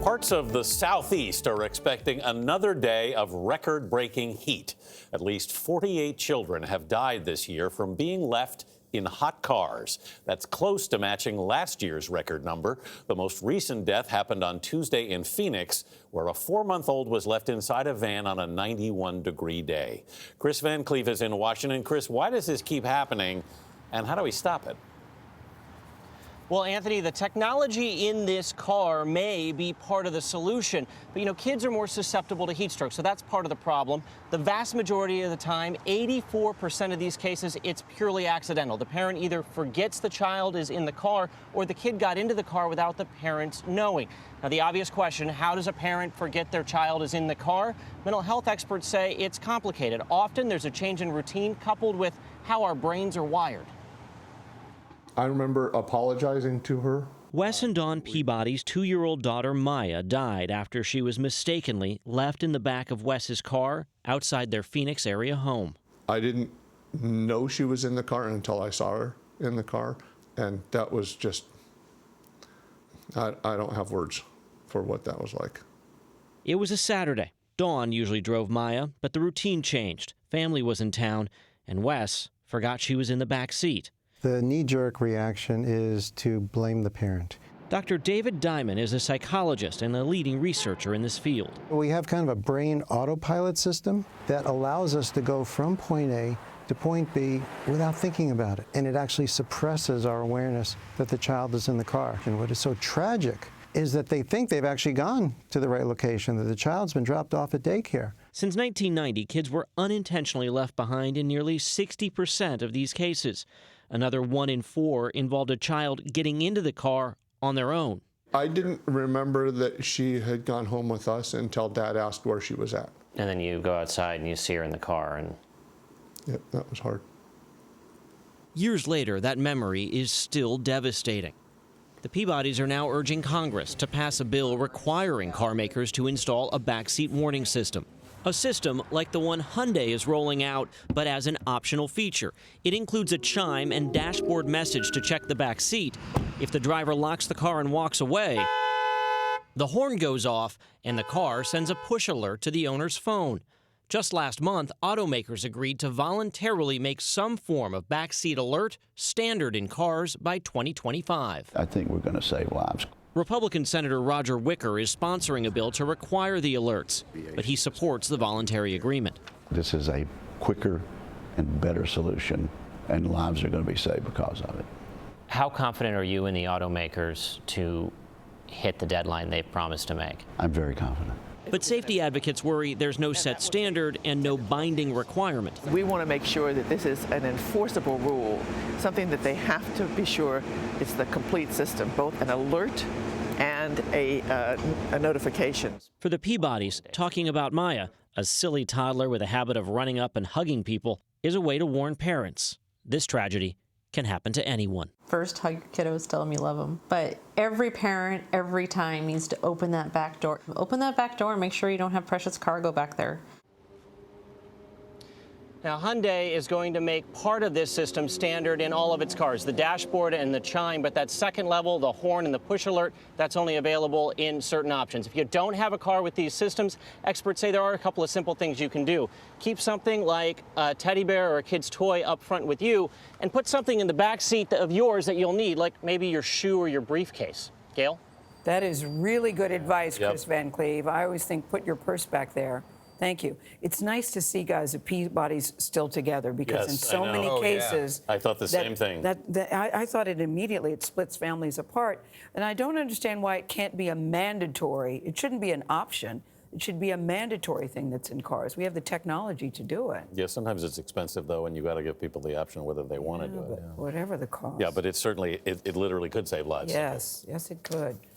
Parts of the southeast are expecting another day of record-breaking heat. At least 48 children have died this year from being left in hot cars. That's close to matching last year's record number. The most recent death happened on Tuesday in Phoenix, where a 4-month-old was left inside a van on a 91-degree day. Kris Van Cleave is in Washington. Kris, why does this keep happening, and how do we stop it? Well, Anthony, the technology in this car may be part of the solution. But, kids are more susceptible to heat stroke, so that's part of the problem. The vast majority of the time, 84% of these cases, it's purely accidental. The parent either forgets the child is in the car or the kid got into the car without the parents knowing. Now, the obvious question, how does a parent forget their child is in the car? Mental health experts say it's complicated. Often there's a change in routine coupled with how our brains are wired. I remember apologizing to her. Wes and Dawn Peabody's 2-year-old daughter Maya died after she was mistakenly left in the back of Wes's car outside their Phoenix area home. I didn't know she was in the car until I saw her in the car, and that was just, I don't have words for what that was like. It was a Saturday. Dawn usually drove Maya, but the routine changed. Family was in town, and Wes forgot she was in the back seat. The knee-jerk reaction is to blame the parent. Dr. David Diamond is a psychologist and a leading researcher in this field. We have kind of a brain autopilot system that allows us to go from point A to point B without thinking about it. And it actually suppresses our awareness that the child is in the car. And what is so tragic is that they think they've actually gone to the right location, that the child's been dropped off at daycare. Since 1990, kids were unintentionally left behind in nearly 60% of these cases. Another 1 in 4 involved a child getting into the car on their own. I didn't remember that she had gone home with us until Dad asked where she was at. And then you go outside and you see her in the car. And Yep, that was hard. Years later, that memory is still devastating. The Peabodys are now urging Congress to pass a bill requiring car makers to install a backseat warning system. A system like the one Hyundai is rolling out, but as an optional feature. It includes a chime and dashboard message to check the back seat. If the driver locks the car and walks away, the horn goes off and the car sends a push alert to the owner's phone. Just last month, automakers agreed to voluntarily make some form of backseat alert standard in cars by 2025. I think we're going to save lives. Republican Senator Roger Wicker is sponsoring a bill to require the alerts, but he supports the voluntary agreement. This is a quicker and better solution, and lives are going to be saved because of it. how confident are you in the automakers to hit the deadline they've promised to make? I'm very confident. But safety advocates worry there's no set standard and no binding requirement. We want to make sure that this is an enforceable rule, something that they have to be sure it's the complete system, both an alert and a notification. For the Peabodys, talking about Maya, a silly toddler with a habit of running up and hugging people, is a way to warn parents. This tragedy can happen to anyone. First, hug your kiddos, tell them you love them. But every parent, every time, needs to open that back door. Open that back door and make sure you don't have precious cargo back there. Now, Hyundai is going to make part of this system standard in all of its cars, the dashboard and the chime, but that second level, the horn and the push alert, that's only available in certain options. If you don't have a car with these systems, experts say there are a couple of simple things you can do. Keep something like a teddy bear or a kid's toy up front with you, and put something in the back seat of yours that you'll need, like maybe your shoe or your briefcase. Gail? That is really good advice, Kris Van Cleave. I always think put your purse back there. Thank you. It's nice to see guys at Peabody's still together because in so many cases... I thought the same thing. I thought it immediately, it splits families apart. And I don't understand why it can't be a mandatory, it shouldn't be an option. It should be a mandatory thing that's in cars. We have the technology to do it. Yeah, sometimes it's expensive, though, and you got to give people the option whether they want to do it. Whatever the cost. Yeah, but it certainly, it literally could save lives. Yes, yes it could.